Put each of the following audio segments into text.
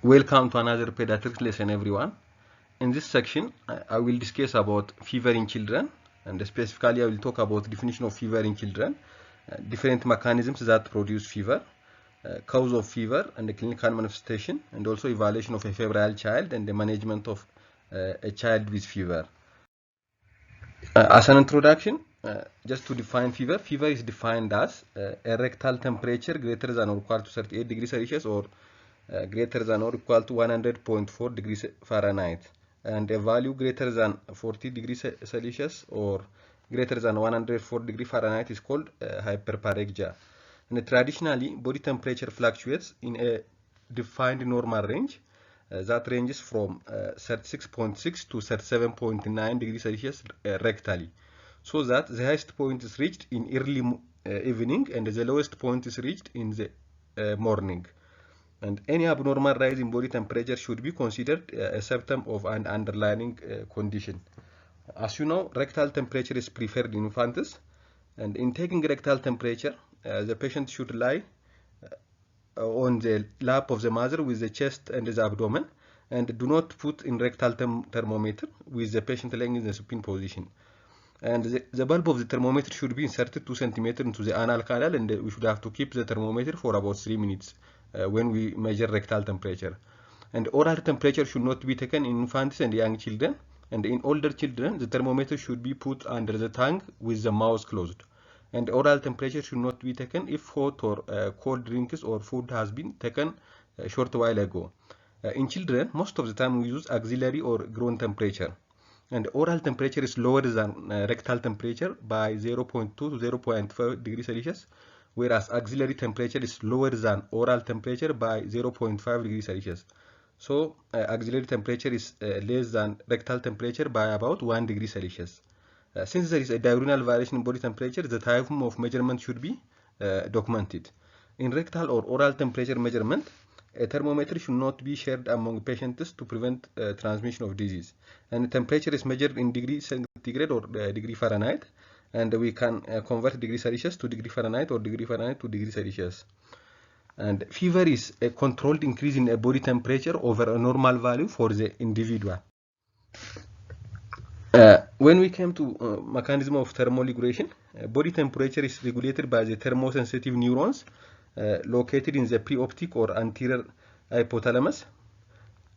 Welcome to another pediatrics lesson, everyone. In this section, I will discuss about fever in children, and specifically I will talk about definition of fever in children, different mechanisms that produce fever, cause of fever and the clinical manifestation, and also evaluation of a febrile child and the management of a child with fever. As an introduction, just to define fever, fever is defined as a rectal temperature greater than or equal to 38 degrees Celsius or greater than or equal to 100.4 degrees Fahrenheit, and a value greater than 40 degrees Celsius or greater than 104 degrees Fahrenheit is called hyperpyrexia. And traditionally, body temperature fluctuates in a defined normal range that ranges from 36.6 to 37.9 degrees Celsius rectally, so that the highest point is reached in early evening and the lowest point is reached in the morning. And any abnormal rise in body temperature should be considered a symptom of an underlying condition. As you know, rectal temperature is preferred in infants, and in taking rectal temperature, the patient should lie on the lap of the mother with the chest and the abdomen, and do not put in rectal thermometer with the patient lying in the supine position. And the bulb of the thermometer should be inserted 2 cm into the anal canal, and we should have to keep the thermometer for about 3 minutes when we measure rectal temperature. And oral temperature should not be taken in infants and young children, and in older children the thermometer should be put under the tongue with the mouth closed. And oral temperature should not be taken if hot or cold drinks or food has been taken a short while ago. In children, most of the time we use axillary or groin temperature, and oral temperature is lower than rectal temperature by 0.2 to 0.5 degrees Celsius, whereas axillary temperature is lower than oral temperature by 0.5 degrees Celsius. So axillary temperature is less than rectal temperature by about 1 degree Celsius. Since there is a diurnal variation in body temperature, the time of measurement should be documented. In rectal or oral temperature measurement, a thermometer should not be shared among patients to prevent transmission of disease. And the temperature is measured in degree centigrade or degree Fahrenheit, and we can convert degree Celsius to degree Fahrenheit or degree Fahrenheit to degree Celsius. And fever is a controlled increase in a body temperature over a normal value for the individual. When we came to mechanism of thermoregulation, body temperature is regulated by the thermosensitive neurons located in the preoptic or anterior hypothalamus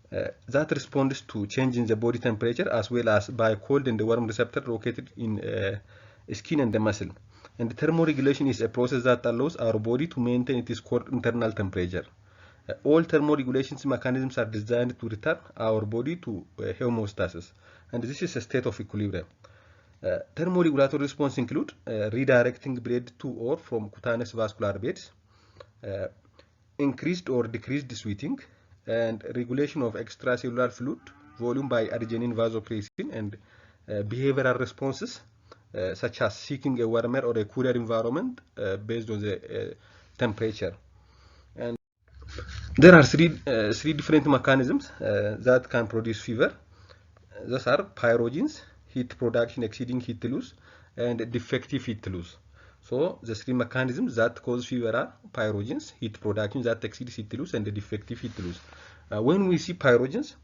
that responds to change in the body temperature, as well as by cold and warm receptor located in skin and the muscle. And the thermoregulation is a process that allows our body to maintain its core internal temperature. All thermoregulation mechanisms are designed to return our body to homeostasis, and this is a state of equilibrium. Thermoregulatory response include redirecting blood to or from cutaneous vascular beds, increased or decreased sweating, and regulation of extracellular fluid volume by arginine vasopressin, and behavioral responses such as seeking a warmer or a cooler environment based on the temperature. And there are three different mechanisms that can produce fever. Those are pyrogens, heat production exceeding heat loss, and defective heat loss. So the three mechanisms that cause fever are pyrogens, heat production that exceeds heat loss, and the defective heat loss. When we see pyrogens,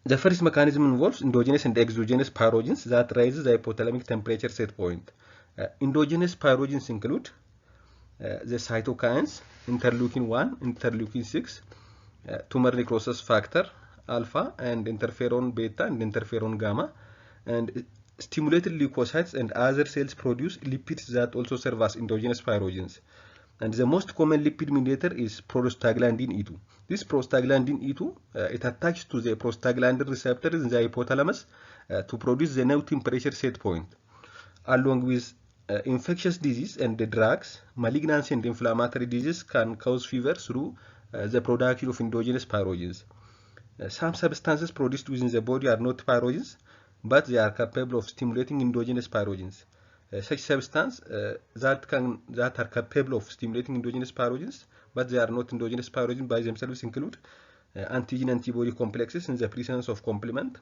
the first mechanism involves endogenous and exogenous pyrogens that raises the hypothalamic temperature set point. Endogenous pyrogens include the cytokines, interleukin-1, interleukin-6, tumor necrosis factor alpha, and interferon beta and interferon gamma. And stimulated leukocytes and other cells produce lipids that also serve as endogenous pyrogens. And the most common lipid mediator is prostaglandin E2. This prostaglandin E2, it attaches to the prostaglandin receptor in the hypothalamus to produce the new temperature set point. Along with infectious disease and the drugs, malignancy and inflammatory disease can cause fever through the production of endogenous pyrogens. Some substances produced within the body are not pyrogens, but they are capable of stimulating endogenous pyrogens. Such substances that are capable of stimulating endogenous pyrogens, but they are not endogenous pyrogens by themselves include antigen-antibody complexes in the presence of complement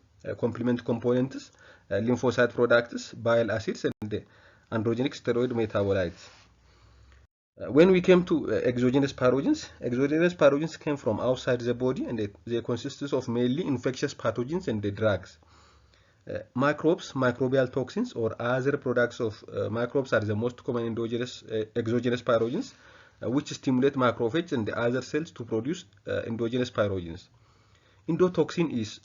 components, lymphocyte products, bile acids, and androgenic steroid metabolites. When we came to exogenous pathogens came from outside the body, and they consist of mainly infectious pathogens and the drugs. Microbes, microbial toxins, or other products of microbes are the most common endogenous exogenous pathogens, which stimulate macrophages and the other cells to produce endogenous pathogens. Endotoxin is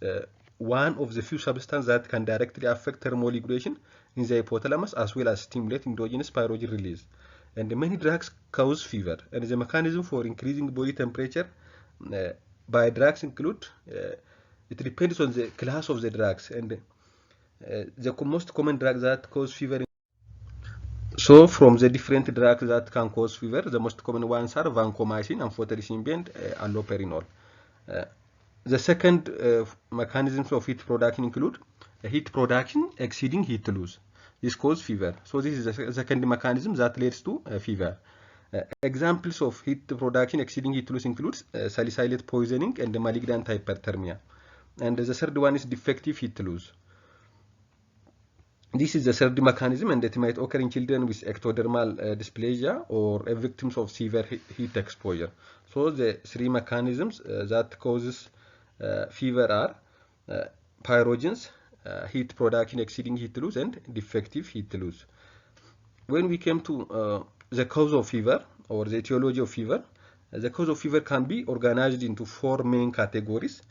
one of the few substances that can directly affect thermoregulation in the hypothalamus as well as stimulate endogenous pyrogen release. And many drugs cause fever, and the mechanism for increasing body temperature by drugs include it depends on the class of the drugs, and the most common drugs that cause fever. So from the different drugs that can cause fever, the most common ones are vancomycin, amphotericin B, and allopurinol. The second mechanisms of heat production include heat production exceeding heat loss. This causes fever. So this is the second mechanism that leads to fever. Examples of heat production exceeding heat loss includes salicylate poisoning and malignant hyperthermia. And the third one is defective heat loss. This is the third mechanism, and it might occur in children with ectodermal dysplasia or victims of severe heat exposure. So the three mechanisms that causes fever are pyrogens, heat production exceeding heat loss, and defective heat loss. When we came to the cause of fever or the etiology of fever, the cause of fever can be organized into four main categories.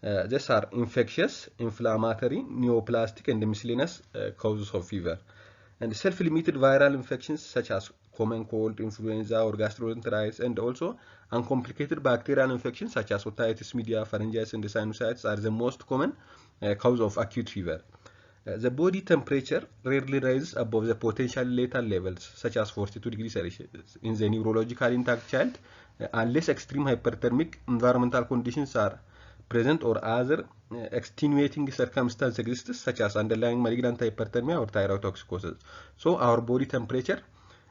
These are infectious, inflammatory, neoplastic, and miscellaneous causes of fever. And self-limited viral infections such as common cold, influenza, or gastroenteritis, and also uncomplicated bacterial infections such as otitis media, pharyngitis, and sinusitis are the most common cause of acute fever. The body temperature rarely rises above the potential lethal levels, such as 42 degrees Celsius, in the neurologically intact child, unless extreme hyperthermic environmental conditions are present or other extenuating circumstances exist, such as underlying malignant hyperthermia or thyroid toxicosis. So our body temperature,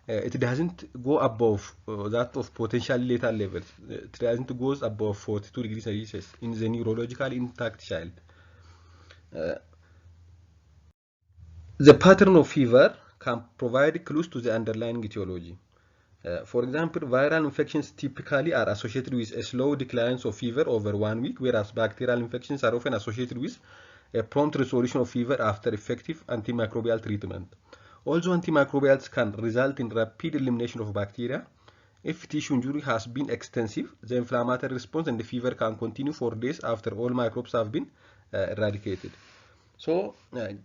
it doesn't go above that of potential lethal levels. It doesn't go above 42 degrees Celsius in the neurologically intact child. The pattern of fever can provide clues to the underlying etiology. For example, viral infections typically are associated with a slow decline of fever over 1 week, whereas bacterial infections are often associated with a prompt resolution of fever after effective antimicrobial treatment. Although antimicrobials can result in rapid elimination of bacteria, if tissue injury has been extensive, the inflammatory response and the fever can continue for days after all microbes have been eradicated. So,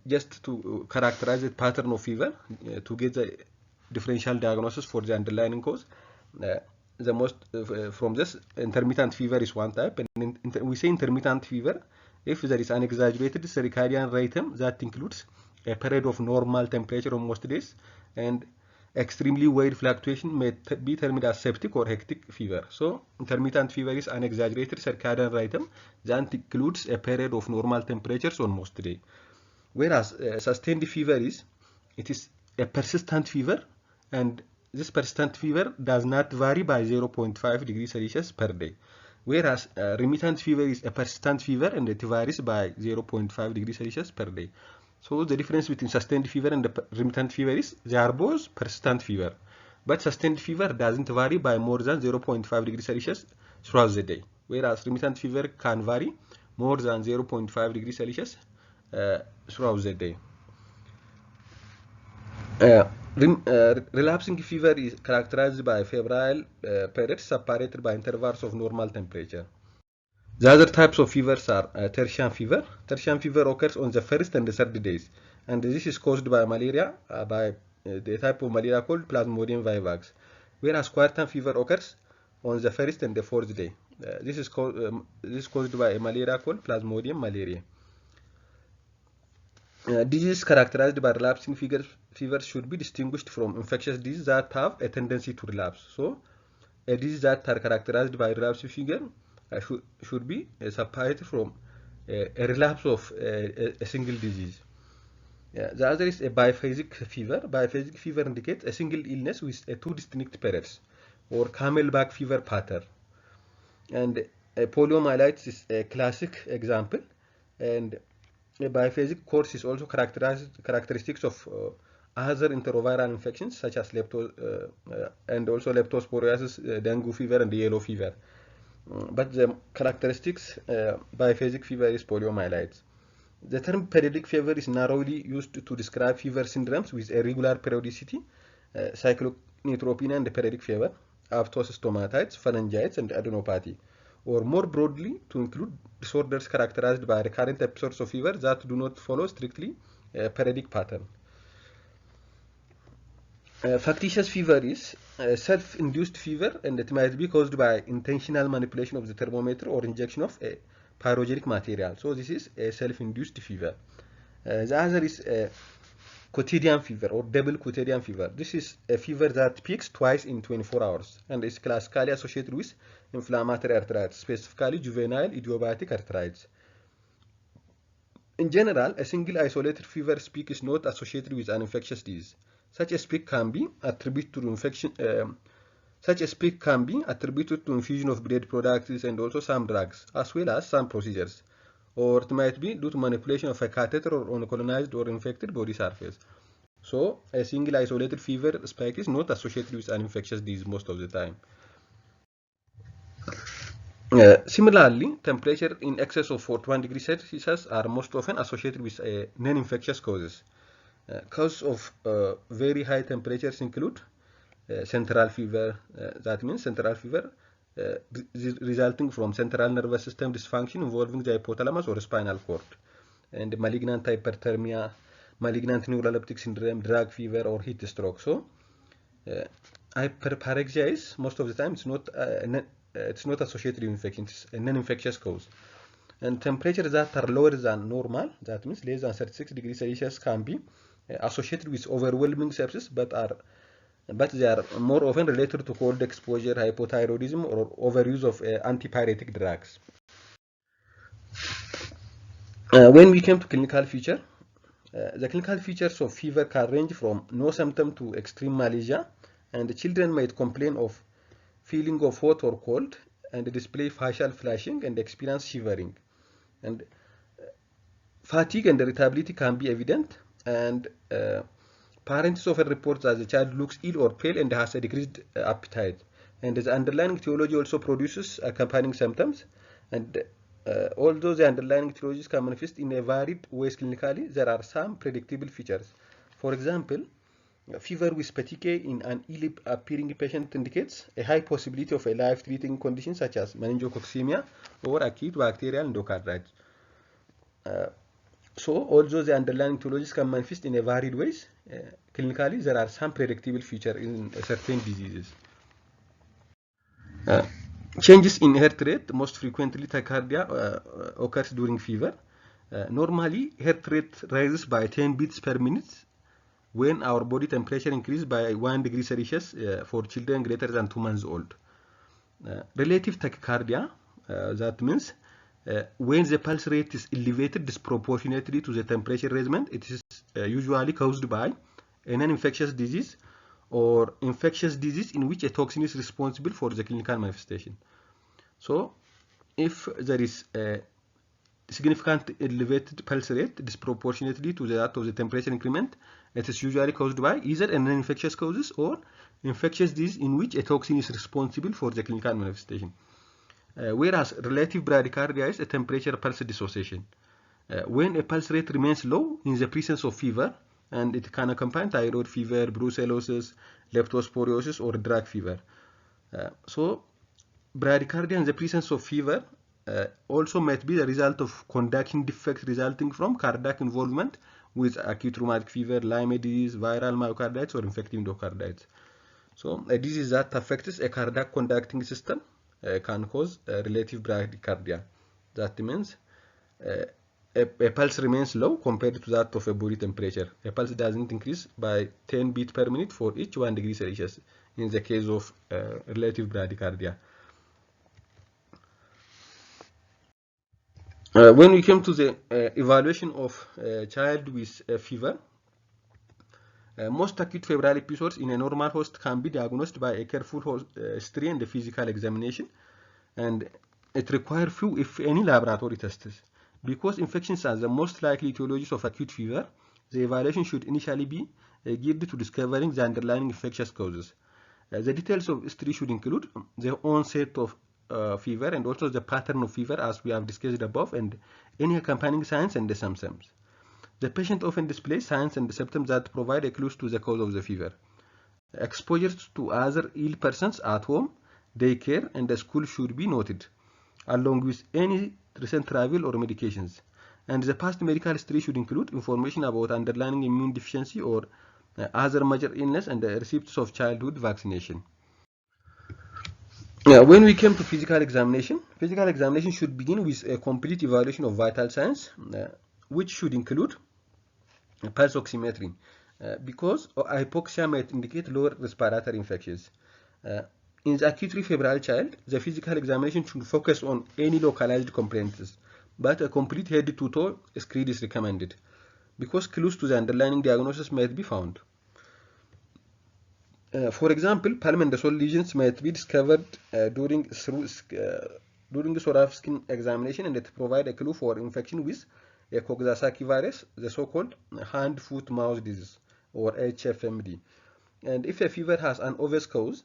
just to characterize the pattern of fever, to get the differential diagnosis for the underlying cause, the most from this, intermittent fever is one type, and we say intermittent fever if there is an exaggerated circadian rhythm that includes a period of normal temperature on most days, and extremely wide fluctuation may be termed as septic or hectic fever. So intermittent fever is an exaggerated circadian rhythm that includes a period of normal temperatures on most days. Whereas sustained fever is a persistent fever, and this persistent fever does not vary by 0.5 degrees Celsius per day. Whereas remittent fever is a persistent fever and it varies by 0.5 degrees Celsius per day. So the difference between sustained fever and the remittent fever is they are both persistent fever. But sustained fever doesn't vary by more than 0.5 degrees Celsius throughout the day. Whereas remittent fever can vary more than 0.5 degrees Celsius throughout the day. Relapsing fever is characterized by febrile periods separated by intervals of normal temperature. The other types of fevers are tertian fever. Tertian fever occurs on the first and the third days, and this is caused by malaria, by the type of malaria called Plasmodium vivax. Whereas quartan fever occurs on the first and the fourth day. This is caused by a malaria called Plasmodium malariae. Diseases characterized by relapsing fever should be distinguished from infectious diseases that have a tendency to relapse. So, a disease that are characterized by relapsing fever should be separated from a relapse of a single disease. The other is a biphasic fever. Biphasic fever indicates a single illness with two distinct periods, or camelback fever pattern. And poliomyelitis is a classic example, and a biphasic course is also characteristics of other enteroviral infections such as and also leptosporiasis, dengue fever, and yellow fever. But the characteristics biphasic fever is poliomyelitis. The term periodic fever is narrowly used to describe fever syndromes with irregular periodicity, cycloneutropenia and periodic fever, apoptosis stomatitis, phalangitis, and adenopathy, or more broadly to include disorders characterized by recurrent episodes of fever that do not follow strictly a periodic pattern. Factitious fever is self-induced fever, and it might be caused by intentional manipulation of the thermometer or injection of a pyrogenic material. So this is a self-induced fever. The other is quotidian fever or double quotidian fever. This is a fever that peaks twice in 24 hours and is classically associated with inflammatory arthritis, specifically juvenile idiopathic arthritis. In general, a single isolated fever peak is not associated with an infectious disease. Such a peak can be attributed to infusion of blood products and also some drugs, as well as some procedures, or it might be due to manipulation of a catheter or on a colonized or infected body surface. So, a single isolated fever spike is not associated with an infectious disease most of the time. Similarly, temperature in excess of 41 degrees Celsius are most often associated with non-infectious causes. Causes of very high temperatures include central fever, that means central fever resulting from central nervous system dysfunction involving the hypothalamus or spinal cord, and malignant hyperthermia, malignant neuroleptic syndrome, drug fever, or heat stroke. So, hyperpyrexia is most of the time it's not associated with infection, it's a non-infectious cause. And temperatures that are lower than normal, that means less than 36 degrees Celsius, can be associated with overwhelming sepsis, but they are more often related to cold exposure, hypothyroidism, or overuse of antipyretic drugs. When we came to clinical feature, the clinical features of fever can range from no symptom to extreme malaise, and the children might complain of feeling of hot or cold and display facial flushing and experience shivering. And fatigue and irritability can be evident, and parents often report that the child looks ill or pale and has a decreased appetite. And the underlying etiology also produces accompanying symptoms. And although the underlying etiologies can manifest in a varied ways clinically, there are some predictable features. For example, fever with petechiae in an ill-appearing patient indicates a high possibility of a life-threatening condition such as meningococcemia or acute bacterial endocarditis. So, although the underlying etiologies can manifest in a varied ways, clinically there are some predictable features in certain diseases. Changes in heart rate, most frequently tachycardia, occurs during fever. Normally, heart rate rises by 10 beats per minute when our body temperature increases by 1 degree Celsius for children greater than 2 months old. Relative tachycardia, that means when the pulse rate is elevated disproportionately to the temperature raisement, it is usually caused by a non-infectious disease or infectious disease in which a toxin is responsible for the clinical manifestation. So, if there is a significant elevated pulse rate disproportionately to that of the temperature increment, it is usually caused by either a non-infectious causes or infectious disease in which a toxin is responsible for the clinical manifestation. Whereas relative bradycardia is a temperature pulse dissociation. When a pulse rate remains low in the presence of fever, and it can accompany thyroid fever, brucellosis, leptosporosis, or drug fever. So, bradycardia in the presence of fever also might be the result of conduction defects resulting from cardiac involvement with acute rheumatic fever, Lyme disease, viral myocarditis, or infective endocarditis. So, a disease that affects a cardiac conducting system can cause relative bradycardia. That means a pulse remains low compared to that of a body temperature. A pulse doesn't increase by 10 beats per minute for each 1 degree Celsius in the case of relative bradycardia. When we come to the evaluation of a child with fever, most acute febrile episodes in a normal host can be diagnosed by a careful history and a physical examination, and it requires few, if any, laboratory tests. Because infections are the most likely etiologies of acute fever, the evaluation should initially be geared to discovering the underlying infectious causes. The details of history should include the onset of fever and also the pattern of fever as we have discussed above, and any accompanying signs and the symptoms. The patient often displays signs and symptoms that provide a clue to the cause of the fever. Exposure to other ill persons at home, daycare, and the school should be noted, along with any recent travel or medications. And the past medical history should include information about underlying immune deficiency or other major illness and the receipts of childhood vaccination. When we came to physical examination should begin with a complete evaluation of vital signs, which should include pulse oximetry, because hypoxia might indicate lower respiratory infections. In the acutely febrile child, the physical examination should focus on any localized complaints, but a complete head-to-toe screen is recommended, because clues to the underlying diagnosis might be found. For example, palm and sol lesions might be discovered during thoracic skin examination, and it provide a clue for infection with a Coxsackie virus, the so-called hand, foot, mouth disease, or HFMD. And if a fever has an obvious cause,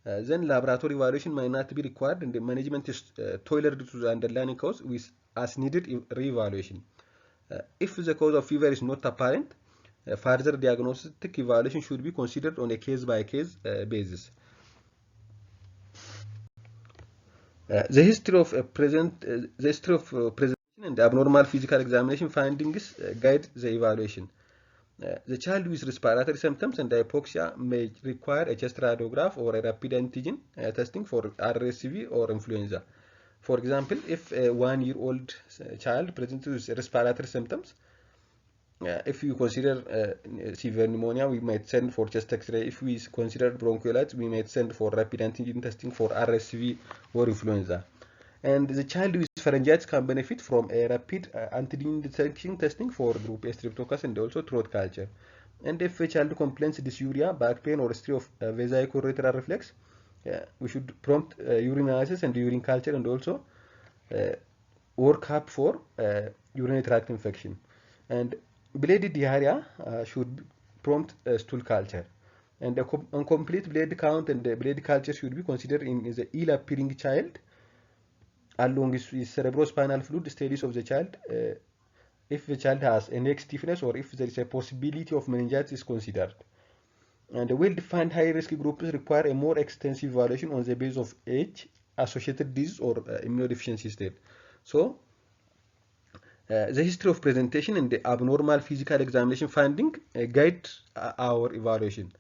then laboratory evaluation might not be required, and the management is tailored to the underlying cause with as needed re-evaluation. If the cause of fever is not apparent, further diagnostic evaluation should be considered on a case-by-case basis. The history of presentation and abnormal physical examination findings guide the evaluation. The child with respiratory symptoms and hypoxia may require a chest radiograph or a rapid antigen testing for RSV or influenza. For example, if a 1-year-old child presents with respiratory symptoms, if you consider severe pneumonia, we might send for chest X-ray. If we consider bronchiolitis, we might send for rapid antigen testing for RSV or influenza. And the child with pharyngitis can benefit from a rapid antigen detection testing for group A streptococcus and also throat culture. And if a child complains dysuria, back pain, or history of vesicular reflex, we should prompt urine analysis and urine culture, and also work up for urinary tract infection. And bleeding diarrhea should prompt stool culture. And a complete blood count and blood culture should be considered in the ill-appearing child, along with cerebrospinal fluid studies of the child. If the child has a neck stiffness or if there is a possibility of meningitis is considered. And the well-defined high-risk groups require a more extensive evaluation on the basis of age, associated disease, or immunodeficiency state. So, the history of presentation and the abnormal physical examination finding guide our evaluation.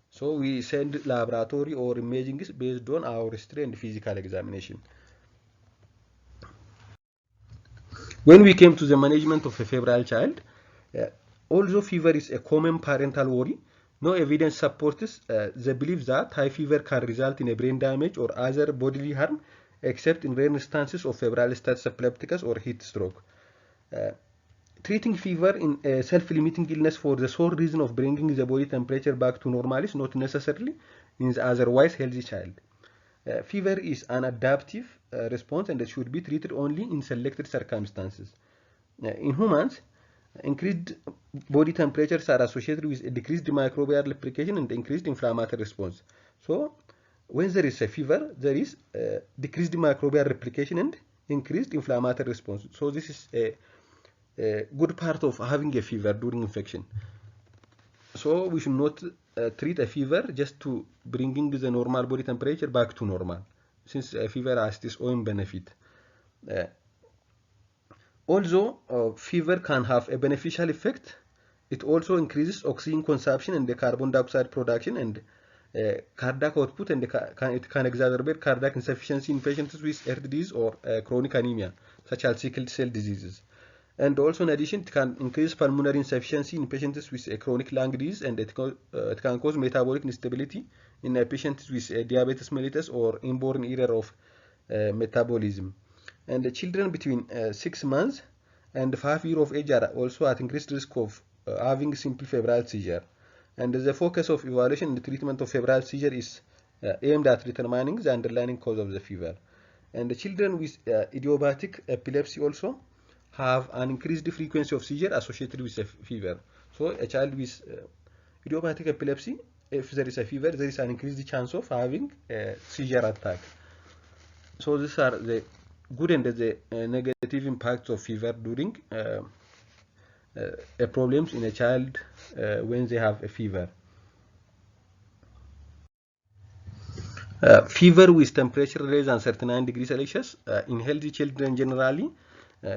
So, we send laboratory or imaging based on our history and physical examination. When we came to the management of a febrile child, although fever is a common parental worry, no evidence supports the belief that high fever can result in a brain damage or other bodily harm, except in rare instances of febrile status epilepticus or heat stroke. Treating fever in a self-limiting illness for the sole reason of bringing the body temperature back to normal is not necessarily in the otherwise healthy child. Fever is an adaptive response, and it should be treated only in selected circumstances. In humans, increased body temperatures are associated with a decreased microbial replication and increased inflammatory response. So, when there is a fever, there is decreased microbial replication and increased inflammatory response. So, this is a good part of having a fever during infection. So, we should not treat a fever just to bringing the normal body temperature back to normal, since a fever has its own benefit. Although fever can have a beneficial effect, it also increases oxygen consumption and the carbon dioxide production and cardiac output, and it can exacerbate cardiac insufficiency in patients with heart disease or chronic anemia, such as sickle cell diseases. And also, in addition, it can increase pulmonary insufficiency in patients with a chronic lung disease, and it can cause metabolic instability in patients with diabetes mellitus or inborn error of metabolism. And the children between 6 months and 5 years of age are also at increased risk of having simple febrile seizure. And the focus of evaluation and treatment of febrile seizure is aimed at determining the underlying cause of the fever. And the children with idiopathic epilepsy also have an increased frequency of seizure associated with a fever. So a child with idiopathic epilepsy, if there is a fever, there is an increased chance of having a seizure attack. So these are the good and the negative impacts of fever during problems in a child when they have a fever. Fever with temperature less than 39 degrees Celsius in healthy children generally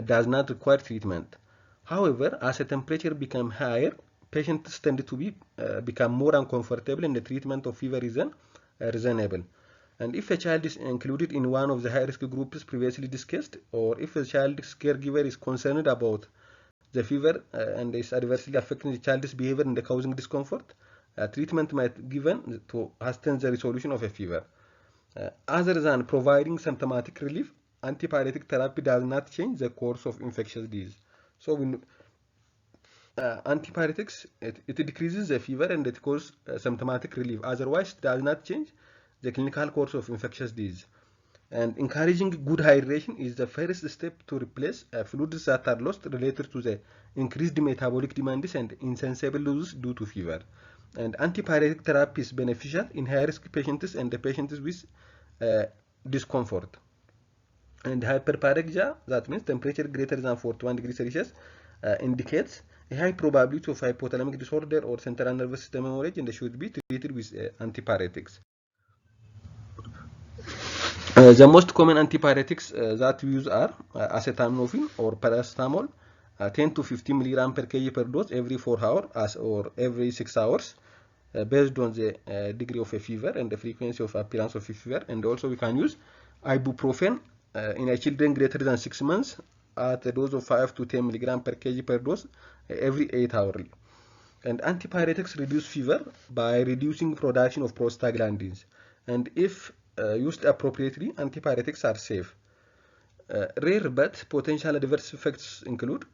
does not require treatment. However, as the temperature becomes higher, patients tend to become more uncomfortable and the treatment of fever is reasonable. And if a child is included in one of the high-risk groups previously discussed, or if a child's caregiver is concerned about the fever and is adversely affecting the child's behavior and causing discomfort, treatment might be given to hasten the resolution of a fever. Other than providing symptomatic relief, antipyretic therapy does not change the course of infectious disease. So when antipyretics, it decreases the fever and it causes symptomatic relief. Otherwise, it does not change the clinical course of infectious disease. And encouraging good hydration is the first step to replace fluids that are lost related to the increased metabolic demands and insensible losses due to fever. And antipyretic therapy is beneficial in high-risk patients and the patients with discomfort. And hyperpyrexia, that means temperature greater than 41 degrees Celsius, indicates a high probability of hypothalamic disorder or central nervous system hemorrhage and should be treated with antipyretics. The most common antipyretics that we use are acetaminophen or paracetamol, 10 to 15 milligram per kg per dose every 4 hours or every 6 hours, based on the degree of a fever and the frequency of appearance of a fever. And also we can use ibuprofen in a children greater than 6 months at a dose of 5 to 10 milligram per kg per dose every 8 hours. And antipyretics reduce fever by reducing production of prostaglandins. And if used appropriately, antipyretics are safe. Rare but potential adverse effects include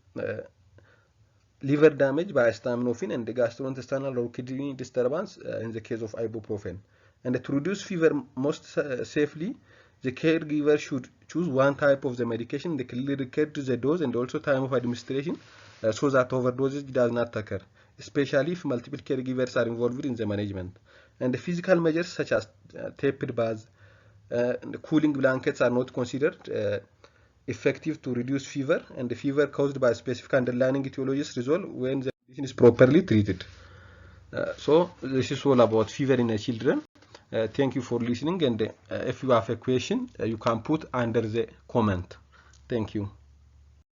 liver damage by acetaminophen and gastrointestinal or kidney disturbance in the case of ibuprofen. And to reduce fever most safely, the caregiver should choose one type of the medication, they clearly record the dose and also time of administration so that overdosage does not occur, especially if multiple caregivers are involved in the management. And the physical measures such as tepid baths and cooling blankets are not considered effective to reduce fever, and the fever caused by specific underlying etiologies resolve when the condition is properly treated. So this is all about fever in children. Thank you for listening, and if you have a question, you can put under the comment. Thank you.